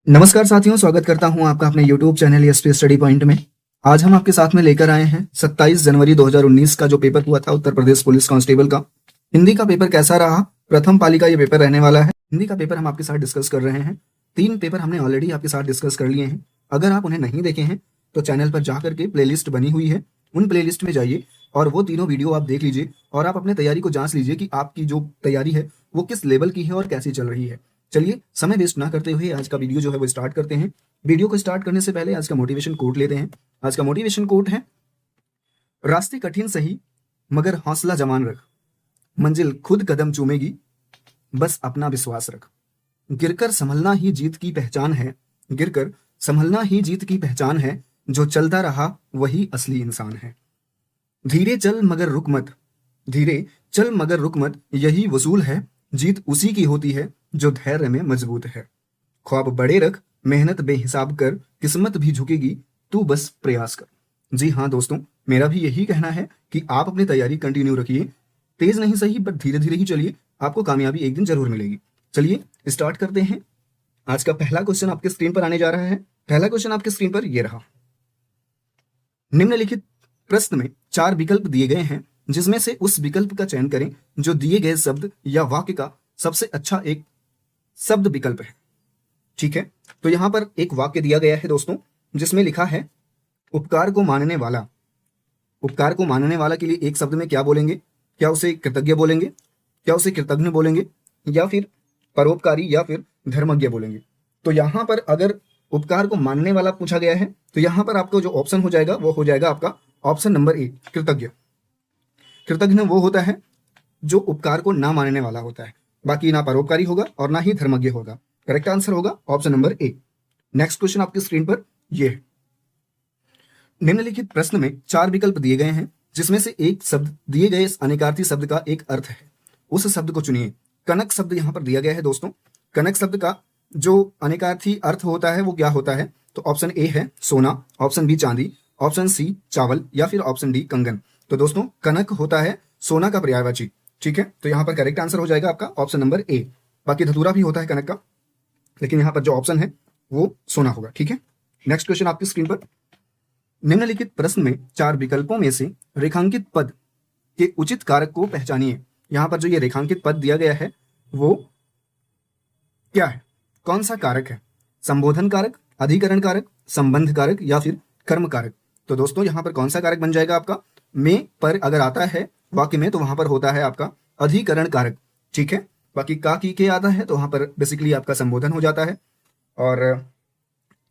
नमस्कार साथियों, स्वागत करता हूं आपका अपने YouTube channel SP study point में। आज हम आपके साथ में लेकर आए हैं 27 जनवरी 2019 का जो पेपर हुआ था उत्तर प्रदेश पुलिस कांस्टेबल का। हिंदी का पेपर कैसा रहा? प्रथम पाली का ये पेपर रहने वाला है। हिंदी का पेपर हम आपके साथ डिस्कस कर रहे हैं। 3 पेपर हमने ऑलरेडी आपके साथ डिस्कस कर लिए हैं। अगर आप उन्हें नहीं देखे हैं तो चैनल पर जाकर के प्लेलिस्ट बनी हुई है, उन प्लेलिस्ट में जाइए और वो तीनों वीडियो आप देख लीजिए और आप अपने तैयारी को जांच लीजिए कि आपकी जो तैयारी है वो किस लेवल की है और कैसी चल रही है। चलिए समय वेस्ट ना करते हुए आज का वीडियो जो है वो स्टार्ट करते हैं। वीडियो को स्टार्ट करने से पहले आज का मोटिवेशन कोट लेते हैं। आज का मोटिवेशन कोट है, रास्ते कठिन सही मगर हौसला जमान रख, मंजिल खुद कदम चूमेगी, बस अपना विश्वास रख। गिरकर संभलना ही जीत की पहचान है, गिरकर संभलना ही जीत की पहचान है, जो चलता रहा वही असली इंसान है। धीरे चल मगर रुक मत, धीरे चल मगर रुक मत, यही वसूल है, जीत उसी की होती है जो धैर्य में मजबूत है। ख्वाब बड़े रख, मेहनत बेहिसाब कर, किस्मत भी झुकेगी, तू बस प्रयास कर। जी हाँ दोस्तों, मेरा भी यही कहना है कि आप अपनी तैयारी कंटिन्यू रखिए। तेज नहीं सही बट धीरे धीरे ही चलिए, आपको कामयाबी एक दिन जरूर मिलेगी। चलिए स्टार्ट करते हैं। आज का पहला क्वेश्चन आपके स्क्रीन पर आने जा रहा है। पहला क्वेश्चन आपके स्क्रीन पर यह रहा। निम्नलिखित प्रश्न में 4 विकल्प दिए गए हैं, जिसमें से उस विकल्प का चयन करें जो दिए गए शब्द या वाक्य का सबसे अच्छा एक शब्द विकल्प है। ठीक है, तो यहां पर एक वाक्य दिया गया है दोस्तों, जिसमें लिखा है उपकार को मानने वाला। उपकार को मानने वाला के लिए एक शब्द में क्या बोलेंगे? क्या उसे कृतज्ञ बोलेंगे, क्या उसे कृतज्ञ बोलेंगे, या फिर परोपकारी, या फिर धर्मज्ञ बोलेंगे? तो यहां पर अगर उपकार को मानने वाला पूछा गया है तो यहां पर आपको जो ऑप्शन हो जाएगा वो हो जाएगा आपका ऑप्शन नंबर ए, कृतज्ञ। कृतज्ञ वो होता है जो उपकार को ना मानने वाला होता है, बाकी ना परोपकारी होगा और ना ही धर्मज्ञ होगा। करेक्ट आंसर होगा option number A. Next question आपकी स्क्रीन पर ये है। निम्नलिखित प्रश्न में 4 विकल्प दिए गए हैं, जिसमें से एक शब्द दिए गए अनेकार्थी शब्द का एक अर्थ है, उस शब्द को चुनिए। कनक शब्द यहां पर दिया गया है दोस्तों। कनक शब्द का जो अनेकार्थी अर्थ होता है वो क्या होता है? तो ऑप्शन ए है सोना, ऑप्शन बी चांदी, ऑप्शन सी चावल, या फिर ऑप्शन डी कंगन। तो दोस्तों कनक होता है सोना का पर्यायवाची। ठीक है, तो यहां पर करेक्ट आंसर हो जाएगा आपका ऑप्शन नंबर ए। बाकी धतूरा भी होता है कनक का, लेकिन यहां पर जो ऑप्शन है वो सोना होगा। ठीक है, नेक्स्ट क्वेश्चन आपकी स्क्रीन पर। निम्नलिखित प्रश्न में 4 विकल्पों में से रेखांकित पद के उचित कारक को पहचानिए। यहां पर जो ये रेखांकित पद दिया गया है वो क्या है? कौन सा कारक है? संबोधन कारक, अधिकरण कारक, संबंध कारक, या फिर कर्म कारक? तो दोस्तों यहां पर कौन सा कारक बन जाएगा आपका? में पर अगर आता है वाक्य में तो वहां पर होता है आपका अधिकरण कारक। ठीक है, बाकी का की के आता है तो वहां पर बेसिकली आपका संबोधन हो जाता है, और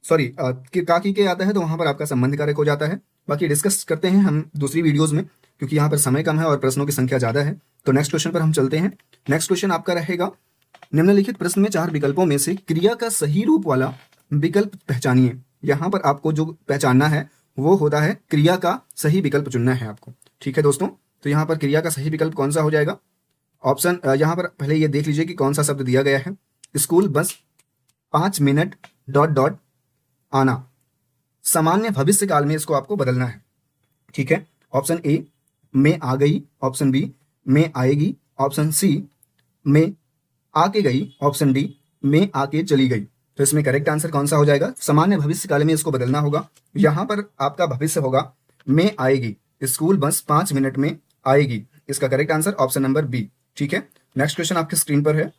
सॉरी का की के आता है तो वहां पर आपका संबंध कारक हो जाता है। बाकी डिस्कस करते हैं हम दूसरी वीडियोज में, क्योंकि यहाँ पर समय कम है और प्रश्नों की संख्या ज्यादा है। तो नेक्स्ट क्वेश्चन पर हम चलते हैं। नेक्स्ट क्वेश्चन आपका रहेगा, निम्नलिखित प्रश्न में 4 विकल्पों में से क्रिया का सही रूप वाला विकल्प पहचानिए। यहां पर आपको जो पहचानना है वो होता है क्रिया का सही विकल्प चुनना है आपको। ठीक है दोस्तों, तो यहां पर क्रिया का सही विकल्प कौन सा हो जाएगा? ऑप्शन यहां पर पहले ये देख लीजिए कि कौन सा शब्द दिया गया है। School bus 5 minute dot dot आना, सामान्य भविष्य काल में इसको आपको बदलना है। ठीक है, ऑप्शन ए में आ गई, ऑप्शन बी में आएगी, ऑप्शन सी में आके गई, ऑप्शन डी में आके चली गई। तो इसमें करेक्ट आंसर कौन सा हो जाएगा? सामान्य भविष्य काल में इसको बदलना होगा। यहां पर आपका भविष्य होगा में आएगी, स्कूल बस 5 मिनट में आएगी। इसका correct answer option number B. ठीक है, नेक्स्ट क्वेश्चन आपके स्क्रीन पर है।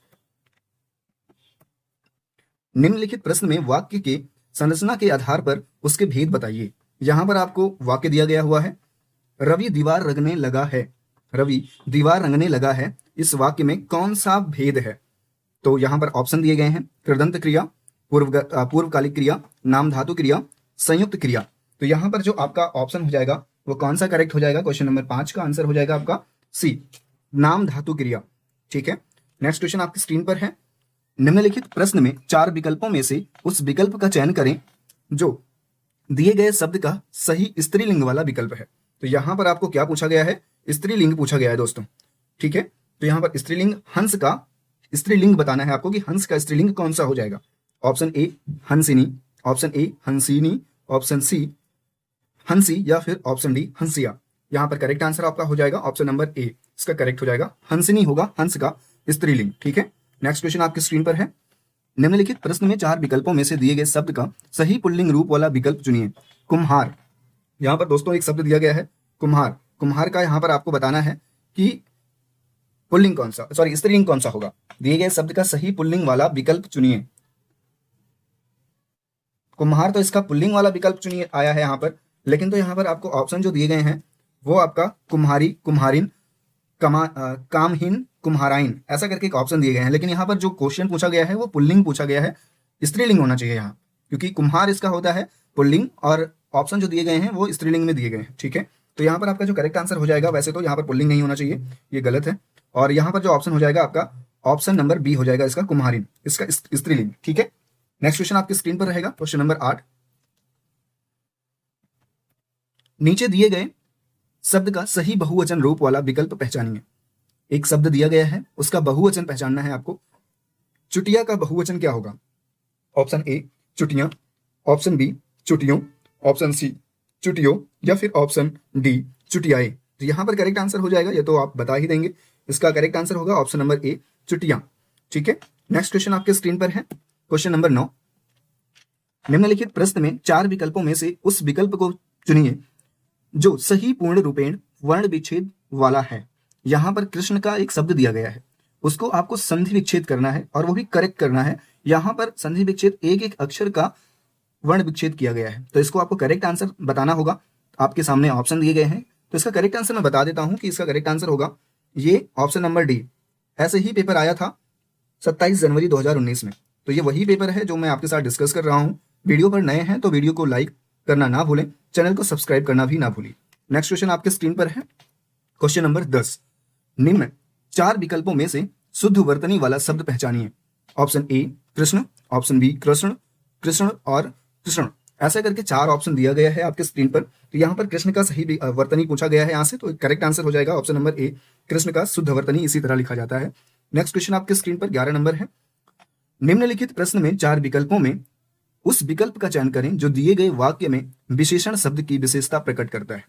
निम्नलिखित प्रश्न में वाक्य के संरचना के आधार पर उसके भेद बताइए। यहां पर आपको वाक्य दिया गया हुआ है, रवि दीवार रंगने लगा है। रवि दीवार रंगने लगा है, इस वाक्य में कौन सा भेद है? तो यहां पर ऑप्शन दिए गए हैं, कृदंत क्रिया, पूर्वकालिक क्रिया, नाम धातु क्रिया, संयुक्त क्रिया। तो यहां पर जो आपका ऑप्शन हो जाएगा वो कौन सा करेक्ट हो जाएगा? क्वेश्चन नंबर 5 का आंसर हो जाएगा आपका सी, नाम धातु क्रिया। ठीक है, नेक्स्ट क्वेश्चन आपकी स्क्रीन पर है। निम्नलिखित प्रश्न में 4 विकल्पों में से उस विकल्प का चयन करें जो दिए गए शब्द का सही स्त्रीलिंग वाला विकल्प है। तो यहां पर आपको क्या पूछा गया है? स्त्रीलिंग पूछा गया है दोस्तों। ठीक है, तो यहां पर स्त्रीलिंग हंस का स्त्रीलिंग बताना है आपको कि हंस का स्त्रीलिंग कौन सा हो जाएगा। ऑप्शन ए हंसिनी, ऑप्शन ए हंसिनी, ऑप्शन सी हंसी, या फिर ऑप्शन डी हंसिया। यहां पर करेक्ट आंसर आपका हो जाएगा ऑप्शन नंबर ए, इसका करेक्ट हो जाएगा हंसिनी होगा हंस का स्त्रीलिंग। ठीक है, नेक्स्ट क्वेश्चन आपकी स्क्रीन पर है। निम्नलिखित प्रश्न में 4 विकल्पों में से दिए गए शब्द का सही पुल्लिंग रूप वाला विकल्प चुनिए। कुम्हार, यहाँ पर दोस्तों एक शब्द दिया गया है कुम्हार। कुम्हार का यहाँ पर आपको बताना है कि पुल्लिंग कौन सा, सॉरी स्त्रीलिंग कौन सा होगा। दिए गए शब्द का सही पुल्लिंग वाला विकल्प चुनिए। कुम्हार तो इसका पुल्लिंग वाला विकल्प चुनिए आया है यहाँ पर, लेकिन तो यहाँ पर आपको ऑप्शन जो दिए गए हैं वो आपका कुम्हारी, कुम्हारिन, कामहीन, कुम्हाराइन, ऐसा करके एक ऑप्शन दिए गए हैं। लेकिन यहाँ पर जो क्वेश्चन पूछा गया है वो पुल्लिंग पूछा गया है, स्त्रीलिंग होना चाहिए यहाँ, क्योंकि कुम्हार इसका होता है पुल्लिंग और ऑप्शन जो दिए गए हैं वो स्त्रीलिंग में दिए गए हैं। ठीक है, तो यहाँ पर आपका जो करेक्ट आंसर हो जाएगा, वैसे तो यहाँ पर पुल्लिंग नहीं होना चाहिए, ये गलत है। और यहाँ पर जो ऑप्शन हो जाएगा आपका ऑप्शन नंबर बी हो जाएगा, इसका कुम्हारिन, इसका स्त्रीलिंग। ठीक है, नेक्स्ट क्वेश्चन आपकी स्क्रीन पर रहेगा, क्वेश्चन नंबर 8। नीचे दिए गए शब्द का सही बहुवचन रूप वाला विकल्प पहचानिए। एक शब्द दिया गया है, उसका बहुवचन पहचानना है आपको। चुटिया का बहुवचन क्या होगा? ऑप्शन ए चुटियां, ऑप्शन बी चुटियों, ऑप्शन सी चुटियो, या फिर ऑप्शन डी चुटियाए। तो यहाँ पर करेक्ट आंसर हो जाएगा, ये तो आप बता ही देंगे, इसका करेक्ट आंसर होगा ऑप्शन नंबर ए चुटियां। ठीक है, नेक्स्ट क्वेश्चन आपके स्क्रीन पर है, क्वेश्चन नंबर 9। निम्नलिखित प्रश्न में 4 विकल्पों में से उस विकल्प को चुनिए जो सही पूर्ण रूपेण वर्ण विच्छेद वाला है। यहां पर कृष्ण का एक शब्द दिया गया है, उसको आपको संधि विच्छेद करना है और वो भी करेक्ट करना है। यहां पर संधि विच्छेद एक एक अक्षर का वर्ण विच्छेद किया गया है, तो इसको आपको करेक्ट आंसर बताना होगा। आपके सामने ऑप्शन दिए गए हैं, तो इसका करेक्ट आंसर मैं बता देता हूं कि इसका करेक्ट आंसर होगा ये ऑप्शन नंबर डी। ऐसे ही पेपर आया था 27 जनवरी 2019 में, तो ये वही पेपर है जो मैं आपके साथ डिस्कस कर रहा हूँ। वीडियो पर नए हैं तो वीडियो को लाइक करना ना भूलें, चैनल को सब्सक्राइब करना भी ना भूलें। नेक्स्ट क्वेश्चन आपके स्क्रीन पर है, क्वेश्चन नंबर 10। निम्न 4 विकल्पों में से शुद्ध वर्तनी वाला शब्द पहचानिए। ऑप्शन ए कृष्ण, ऑप्शन बी कृष्ण, कृष्ण और कृष्ण, ऐसा करके 4 ऑप्शन दिया गया है आपके स्क्रीन पर। तो यहाँ पर कृष्ण का सही वर्तनी पूछा गया है यहाँ से, तो करेक्ट आंसर हो जाएगा ऑप्शन नंबर ए, कृष्ण का शुद्ध वर्तनी इसी तरह लिखा जाता है। नेक्स्ट क्वेश्चन आपके स्क्रीन पर 11 नंबर है। निम्नलिखित प्रश्न में 4 विकल्पों में उस विकल्प का चयन करें जो दिए गए वाक्य में विशेषण शब्द की विशेषता प्रकट करता है।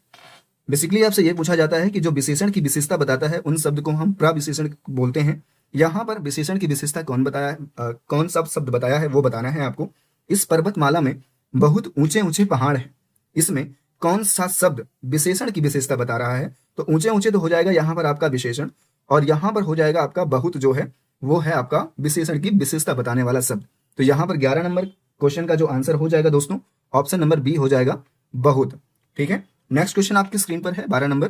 बेसिकली आपसे यह पूछा जाता है कि जो विशेषण की विशेषता बताता है उन शब्द को हम प्रविशेषण बोलते हैं। यहाँ पर विशेषण की विशेषता कौन सा शब्द बताया है वो बताना है आपको। इस पर्वतमाला में बहुत ऊंचे ऊंचे पहाड़ है, इसमें कौन सा शब्द विशेषण की विशेषता बता रहा है? तो ऊंचे ऊंचे तो हो जाएगा यहाँ पर आपका विशेषण, और यहाँ पर हो जाएगा आपका बहुत, जो है वो है आपका विशेषण की विशेषता बताने वाला शब्द। तो यहाँ पर 11 नंबर क्वेश्चन का जो आंसर हो जाएगा दोस्तों, ऑप्शन नंबर बी हो जाएगा बहुत। ठीक है, नेक्स्ट क्वेश्चन आपकी स्क्रीन पर है 12 नंबर।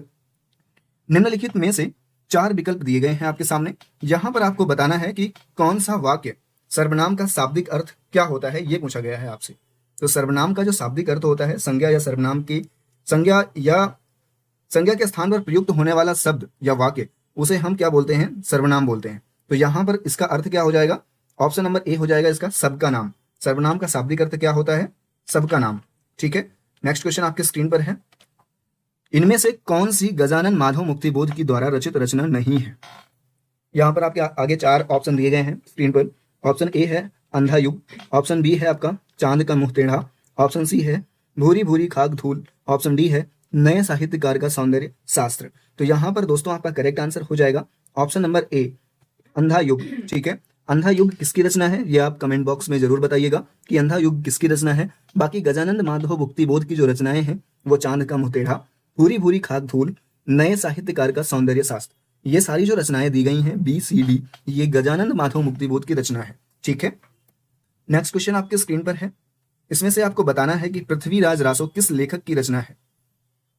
निम्नलिखित में से 4 विकल्प दिए गए हैं आपके सामने। यहां पर आपको बताना है कि कौन सा वाक्य सर्वनाम का शाब्दिक अर्थ क्या होता है, ये पूछा गया है आपसे। तो सर्वनाम का जो शाब्दिक अर्थ होता है, संज्ञा या सर्वनाम की संज्ञा या संज्ञा के स्थान पर प्रयुक्त होने वाला शब्द या वाक्य, उसे हम क्या बोलते हैं? सर्वनाम बोलते हैं। तो यहाँ पर इसका अर्थ क्या हो जाएगा? ऑप्शन नंबर ए हो जाएगा इसका सबका नाम। सर्वनाम का शाब्दिक अर्थ क्या होता है? सबका नाम। ठीक है, नेक्स्ट क्वेश्चन आपके स्क्रीन पर है। इनमें से कौन सी गजानन माधव मुक्तिबोध की द्वारा रचित रचना नहीं है? यहाँ पर आपके आगे 4 ऑप्शन दिए गए हैं स्क्रीन पर। ऑप्शन ए है अंधा युग, ऑप्शन बी है आपका चांद का मुंह टेढ़ा, ऑप्शन सी है भूरी भूरी खाक धूल, ऑप्शन डी है नए साहित्यकार का सौंदर्य शास्त्र। तो यहाँ पर दोस्तों आपका करेक्ट आंसर हो जाएगा ऑप्शन नंबर ए, अंधा युग। ठीक है, अंधा युग किसकी रचना है ये आप कमेंट बॉक्स में जरूर बताइएगा कि अंधा युग किसकी रचना है। बाकी गजानंद माधव मुक्तिबोध की जो रचनाएं हैं वो चांद का मुंह टेढ़ा, भूरी भूरी खाक धूल, नए साहित्यकार का सौंदर्य शास्त्र, ये सारी जो रचनाएं दी गई हैं बी सी डी, ये गजानंद माधव मुक्तिबोध की रचना है। ठीक है, नेक्स्ट क्वेश्चन आपके स्क्रीन पर है। इसमें से आपको बताना है कि पृथ्वीराज रासो किस लेखक की रचना है।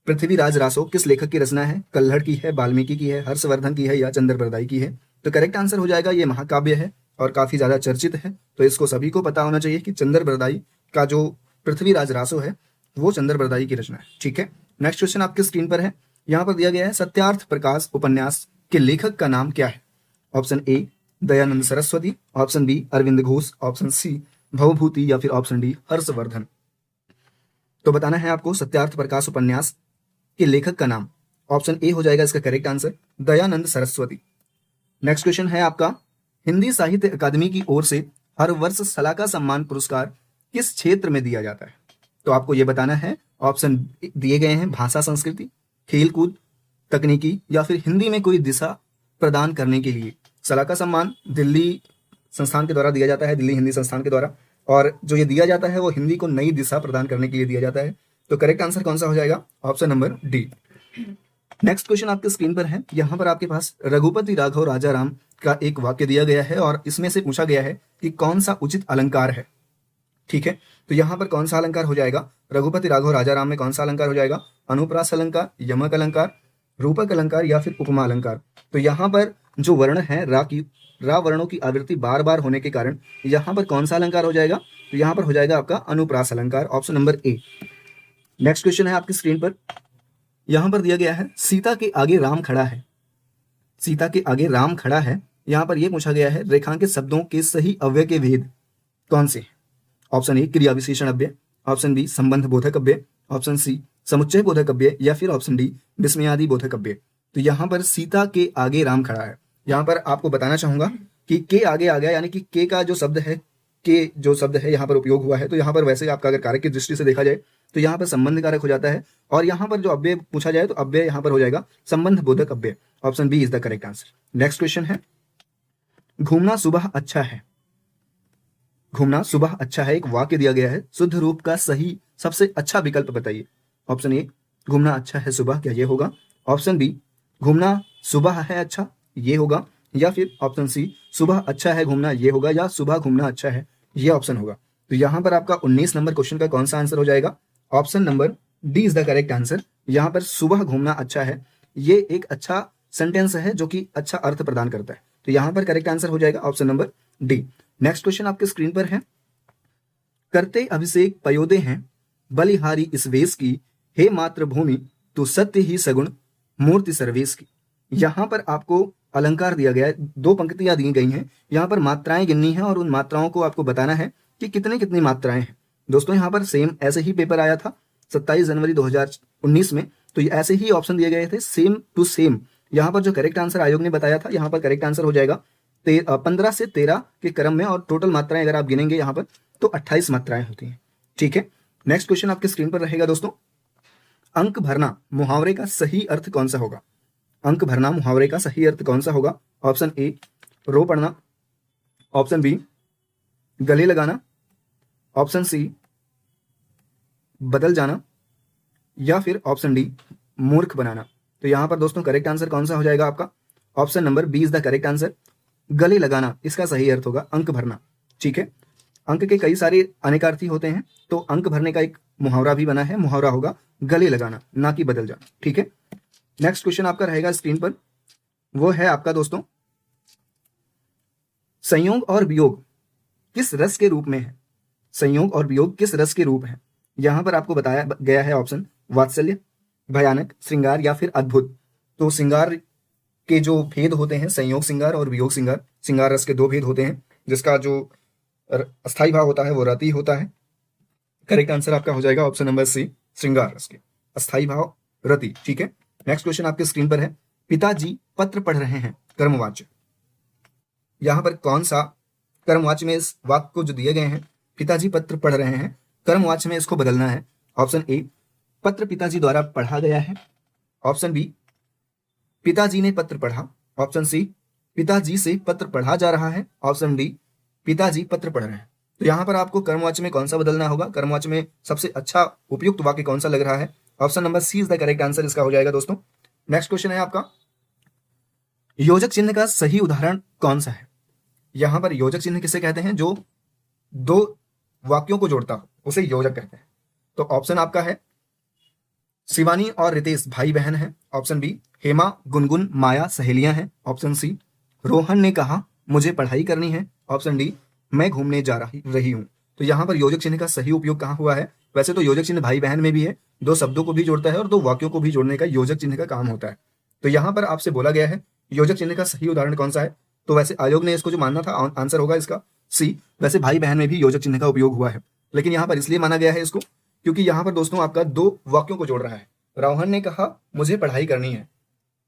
पृथ्वीराज रासो किस लेखक की रचना है? कल्हड़ की है, वाल्मीकि की है, हर्षवर्धन की है या चंद्रबरदाई की है? तो करेक्ट आंसर हो जाएगा ये महाकाव्य है और काफी ज्यादा चर्चित है, तो इसको सभी को पता होना चाहिए कि चंद्रबरदाई का जो पृथ्वीराज रासो है वो चंद्रबरदाई की रचना है। ठीक है, नेक्स्ट क्वेश्चन आपके स्क्रीन पर है। यहाँ पर दिया गया है सत्यार्थ प्रकाश उपन्यास के लेखक का नाम क्या है? Option A Dayanand Saraswati, option B Aurobindo Ghosh, option C Bhavabhuti या फिर ऑप्शन डी हर्षवर्धन। तो बताना है आपको सत्यार्थ प्रकाश उपन्यास के लेखक का नाम। ऑप्शन ए हो जाएगा इसका correct answer, Dayanand Saraswati. Next question है आपका, हिंदी साहित्य अकादमी की ओर से हर वर्ष सलाका सम्मान पुरस्कार किस क्षेत्र में दिया जाता है? तो आपको यह बताना है, ऑप्शन दिए गए हैं भाषा संस्कृति, खेलकूद, तकनीकी या फिर हिंदी में कोई दिशा प्रदान करने के लिए। सलाका सम्मान दिल्ली संस्थान के द्वारा दिया जाता है, दिल्ली हिंदी संस्थान के द्वारा। और जो ये दिया जाता है वो हिंदी को नई दिशा प्रदान करने के लिए दिया जाता है। तो करेक्ट आंसर कौन सा हो जाएगा? Option number D. Next question आपके स्क्रीन पर है। यहाँ पर आपके पास रघुपति राघव राजा राम का एक वाक्य दिया गया है और इसमें से पूछा गया है कि कौन सा उचित अलंकार है। ठीक है, तो यहाँ पर कौन सा अलंकार हो जाएगा? रघुपति राघव राजा राम में कौन सा अलंकार हो जाएगा? अनुप्रास अलंकार, यमक अलंकार, रूपक अलंकार या फिर उपमा अलंकार। तो यहाँ पर जो वर्ण है रा वर्णों की आवृत्ति बार बार होने के कारण यहाँ पर कौन सा अलंकार हो जाएगा? तो यहाँ पर हो जाएगा आपका अनुप्रास अलंकार, option number A. Next question है आपकी स्क्रीन पर। यहाँ पर दिया गया है सीता के आगे राम खड़ा है। सीता के आगे राम खड़ा है, यहाँ पर यह पूछा गया है रेखांकित शब्दों के सही अव्यय के भेद कौन से? ऑप्शन ए क्रिया विशेषण अव्यय, ऑप्शन बी संबंध बोधक अव्यय, ऑप्शन सी समुच्चय बोधक अव्यय या फिर ऑप्शन डी विस्मयादि बोधक अव्यय। तो यहाँ पर सीता के आगे राम खड़ा है, यहाँ पर आपको बताना चाहूंगा कि के आगे आ गया, यानी कि के का जो शब्द है, के जो शब्द है यहाँ पर उपयोग हुआ है। तो यहाँ पर वैसे आपका अगर कारक की दृष्टि से देखा जाए तो यहाँ पर संबंध कारक हो जाता है और यहाँ पर जो अव्यय पूछा जाए तो अव्यय यहाँ पर हो जाएगा संबंध बोधक अव्यय। Option B is the correct answer. Next question है घूमना सुबह अच्छा है। घूमना सुबह अच्छा है एक वाक्य दिया गया है, शुद्ध रूप का सही सबसे अच्छा विकल्प बताइए। ऑप्शन ए घूमना अच्छा है सुबह, क्या ये होगा? ऑप्शन बी घूमना सुबह है अच्छा, ये होगा? या फिर ऑप्शन सी सुबह अच्छा है घूमना, ये होगा? या सुबह घूमना अच्छा है, ये ऑप्शन होगा? तो यहाँ पर आपका 19 नंबर क्वेश्चन का कौन सा आंसर हो जाएगा? Option number D is the correct answer. यहाँ पर सुबह घूमना अच्छा है, ये एक अच्छा सेंटेंस है जो कि अच्छा अर्थ प्रदान करता है। तो यहाँ पर करेक्ट आंसर हो जाएगा option number D. Next question आपके स्क्रीन पर है। करते अभिषेक पयोदे हैं बलिहारी इस वेश की, हे मातृभूमि तू सत्य ही सगुण मूर्ति सर्वेश की। यहाँ पर आपको अलंकार दिया गया है, 2 पंक्तियां दी गई हैं, यहाँ पर मात्राएं गिननी है और उन मात्राओं को आपको बताना है कि कितनी कितनी मात्राएं हैं। दोस्तों यहाँ पर सेम ऐसे ही पेपर आया था 27 जनवरी 2019 में, तो ऐसे ही ऑप्शन दिए गए थे सेम टू सेम। यहाँ पर जो करेक्ट आंसर आयोग ने बताया था, यहाँ पर करेक्ट आंसर हो जाएगा 15 से 13 के क्रम में, और टोटल मात्राएं अगर आप गिनेंगे यहाँ पर तो 28 मात्राएं होती हैं। ठीक है, नेक्स्ट क्वेश्चन आपके स्क्रीन पर रहेगा दोस्तों। अंक भरना मुहावरे का सही अर्थ कौन सा होगा? अंक भरना मुहावरे का सही अर्थ कौन सा होगा? ऑप्शन ए रो पढ़ना, ऑप्शन बी गले लगाना, ऑप्शन सी बदल जाना या फिर ऑप्शन डी मूर्ख बनाना। तो यहां पर दोस्तों करेक्ट आंसर कौन सा हो जाएगा आपका? Option number B is the correct answer. गले लगाना इसका सही अर्थ होगा अंक भरना। ठीक है, अंक के कई सारे अनेकार्थी होते हैं, तो अंक भरने का एक मुहावरा भी बना है, मुहावरा होगा गले लगाना, ना कि बदल जाना। ठीक है, नेक्स्ट क्वेश्चन आपका रहेगा स्क्रीन पर, वो है आपका दोस्तों संयोग और वियोग किस रस के रूप में है? संयोग और वियोग किस रस के रूप है? यहां पर आपको बताया गया है ऑप्शन वात्सल्य, भयानक, श्रृंगार या फिर अद्भुत। तो श्रृंगार के जो भेद होते हैं संयोग श्रृंगार और वियोग श्रृंगार, श्रृंगार रस के 2 भेद होते हैं, जिसका जो अस्थाई भाव होता है वो रति होता है। करेक्ट आंसर आपका हो जाएगा ऑप्शन नंबर सी श्रृंगार रस के अस्थाई भाव रति। ठीक है, नेक्स्ट क्वेश्चन आपके स्क्रीन पर है। पिताजी पत्र पढ़ रहे हैं कर्मवाच्य, यहां पर कौन सा कर्मवाच्य में इस वाक्य को जो दिए गए हैं पिताजी पत्र पढ़ रहे हैं, कर्मवाच्य में इसको बदलना है। ऑप्शन ए पत्र पिताजी द्वारा पढ़ा गया है, ऑप्शन बी पिताजी ने पत्र पढ़ा, ऑप्शन सी पिताजी से पत्र पढ़ा जा रहा है, ऑप्शन डी पिताजी पत्र पढ़ रहे हैं। तो यहां पर आपको कर्मवाच्य में कौन सा बदलना होगा? कर्मवाच्य में सबसे अच्छा उपयुक्त वाक्य कौन सा लग रहा है? Option number C is the correct answer इसका हो जाएगा दोस्तों। नेक्स्ट क्वेश्चन है आपका योजक चिन्ह का सही उदाहरण कौन सा है? यहां पर योजक चिन्ह किसे कहते हैं? जो 2 वाक्यों को जोड़ता हो उसे योजक कहते हैं। तो ऑप्शन आपका है शिवानी और रितेश भाई बहन है, ऑप्शन बी हेमा गुनगुन माया सहेलियां हैं, ऑप्शन सी रोहन ने कहा मुझे पढ़ाई करनी है, ऑप्शन डी मैं घूमने जा रही हूं। तो यहां पर योजक चिन्ह का सही उपयोग कहां हुआ है? वैसे तो योजक चिन्ह भाई बहन में भी है, 2 शब्दों को भी जोड़ता है और 2 वाक्यों को भी जोड़ने का योजक चिन्ह का काम होता है। तो यहां पर आपसे बोला गया है योजक चिन्ह का सही उदाहरण कौन सा है? तो वैसे आयोग ने इसको जो मानना था आंसर होगा इसका सी। वैसे भाई बहन में भी योजक चिन्ह का उपयोग हुआ है, लेकिन यहां पर इसलिए माना गया है इसको क्योंकि यहां पर दोस्तों आपका 2 वाक्यों को जोड़ रहा है। रोहन ने कहा मुझे पढ़ाई करनी है,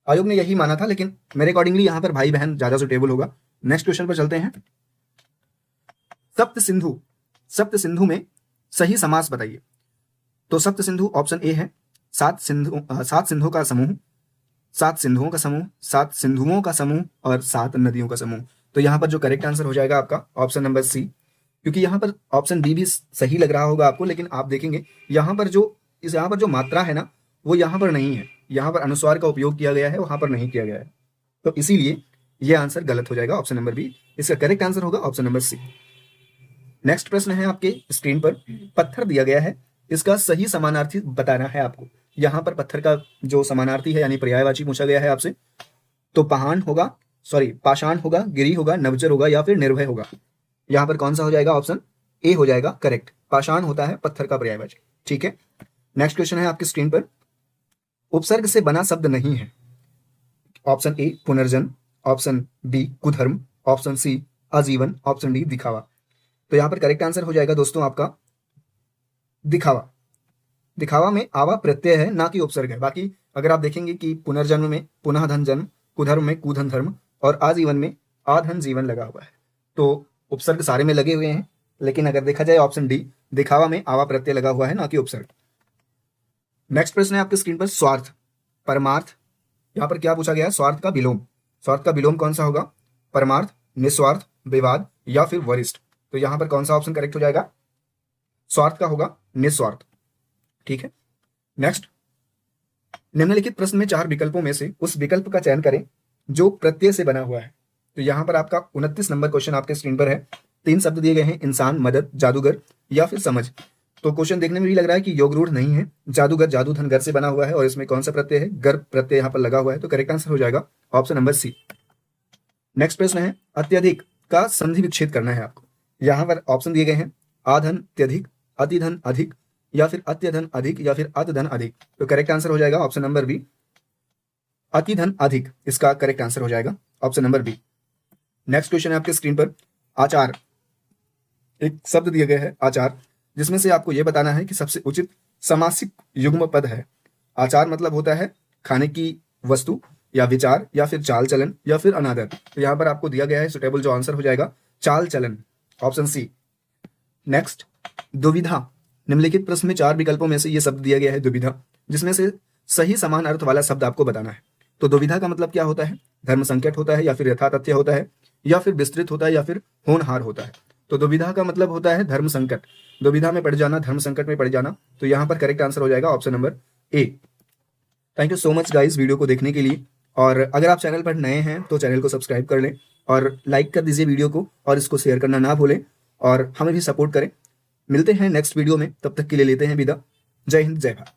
आयोग ने यही माना था, लेकिन मेरे अकॉर्डिंगली यहां पर भाई बहन ज्यादा सुटेबल होगा। नेक्स्ट क्वेश्चन पर चलते हैं। सप्त सिंधु, सप्त सिंधु में सही समास बताइए। तो सप्त सिंधु ऑप्शन ए है 7 सिंधुओं का समूह, 7 सिंधुओं का समूह, 7 सिंधुओं का समूह और 7 नदियों का समूह। तो यहाँ पर जो करेक्ट आंसर हो जाएगा आपका ऑप्शन नंबर सी, क्योंकि यहाँ पर ऑप्शन बी भी सही लग रहा होगा आपको, लेकिन आप देखेंगे यहाँ पर जो मात्रा है ना वो यहाँ पर नहीं है, यहाँ पर अनुस्वार का उपयोग किया गया है, वहां पर नहीं किया गया है, तो इसीलिए ये आंसर गलत हो जाएगा ऑप्शन नंबर बी। इसका करेक्ट आंसर होगा ऑप्शन नंबर सी। नेक्स्ट प्रश्न है आपके स्क्रीन पर, पत्थर दिया गया है, इसका सही समानार्थी बताना है आपको। यहाँ पर पत्थर का जो समानार्थी है यानी पर्यायवाची पूछा गया है आपसे, तो पाषाण होगा, गिरी होगा, नवजर होगा या फिर निर्भय होगा। यहाँ पर कौन सा हो जाएगा? ऑप्शन ए हो जाएगा करेक्ट, पाषाण होता है पत्थर का पर्यायवाची। ठीक है, नेक्स्ट क्वेश्चन है आपकी स्क्रीन पर, उपसर्ग से बना शब्द नहीं है। ऑप्शन ए पुनर्जन्म, ऑप्शन बी कुधर्म, ऑप्शन सी आजीवन, ऑप्शन डी दिखावा। तो यहाँ पर करेक्ट आंसर हो जाएगा दोस्तों आपका दिखावा। दिखावा में आवा प्रत्यय है ना कि उपसर्ग है। बाकी अगर आप देखेंगे कि पुनर्जन्म में पुनः धन जन्म, कुधर्म में कुधन धर्म और आजीवन में आधन जीवन लगा हुआ है, तो उपसर्ग सारे में लगे हुए हैं, लेकिन अगर देखा जाए ऑप्शन डी दिखावा में आवा प्रत्यय लगा हुआ है ना कि उपसर्ग। नेक्स्ट प्रश्न है आपकी स्क्रीन पर, स्वार्थ, परमार्थ। यहाँ पर क्या पूछा गया है? स्वार्थ का विलोम। स्वार्थ का विलोम कौन सा होगा? परमार्थ, निस्वार्थ, विवाद या फिर वरिष्ठ। तो यहाँ पर कौन सा ऑप्शन करेक्ट हो जाएगा? स्वार्थ का होगा निस्वार्थ। ठीक है, नेक्स्ट, निम्नलिखित प्रश्न में 4 विकल्पों में से उस विकल्प का चयन करें जो प्रत्यय से बना हुआ है। तो यहाँ पर आपका 29 नंबर क्वेश्चन आपके स्क्रीन पर है। 3 शब्द दिए गए हैं, इंसान, मदद, जादूगर या फिर समझ। तो क्वेश्चन देखने में भी लग रहा है कि योग रूढ़ नहीं है, जादूगर जादू धन घर से बना हुआ है और इसमें कौन सा प्रत्यय है? गर्भ प्रत्यय यहाँ पर लगा हुआ है, तो करेक्ट आंसर हो जाएगा ऑप्शन नंबर सी। नेक्स्ट प्रश्न है, अत्यधिक का संधि विच्छेद करना है आपको। यहाँ पर ऑप्शन दिए गए हैं, आधन अत्यधिक, अतिधन अधिक या फिर अत्यधन अधिक या फिर अतधन अधिक। तो करेक्ट आंसर हो जाएगा ऑप्शन नंबर बी, अतिधन अधिक। इसका करेक्ट आंसर हो जाएगा option number B. Next question है आपके स्क्रीन पर, आचार। एक शब्द दिया गया है आचार, जिसमें से आपको यह बताना है कि सबसे उचित समासिक युग्म पद है। आचार मतलब होता है खाने की वस्तु या विचार या फिर चाल चलन या फिर अनादर। तो यहाँ पर आपको दिया गया है सुटेबल जो आंसर हो जाएगा चाल चलन, ऑप्शन सी। नेक्स्ट, दुविधा। निम्नलिखित प्रश्न में 4 विकल्पों में से ये शब्द दिया गया है दुविधा, जिसमें से सही समान अर्थ वाला शब्द आपको बताना है। तो दुविधा का मतलब क्या होता है? धर्म संकट होता है या फिर यथातथ्य होता है या फिर विस्तृत होता है या फिर होनहार होता है। तो दुविधा का मतलब होता है धर्म संकट, दुविधा में पड़ जाना, धर्म संकट में पड़ जाना। तो यहाँ पर करेक्ट आंसर हो जाएगा option number A. Thank you so much guys video को देखने के लिए, और अगर आप चैनल पर नए हैं तो चैनल को सब्सक्राइब कर लें और लाइक कर दीजिए वीडियो को, और इसको शेयर करना ना भूलें और हमें भी सपोर्ट करें। मिलते हैं नेक्स्ट वीडियो में, तब तक के लिए लेते हैं विदा। जय हिंद, जय भारत।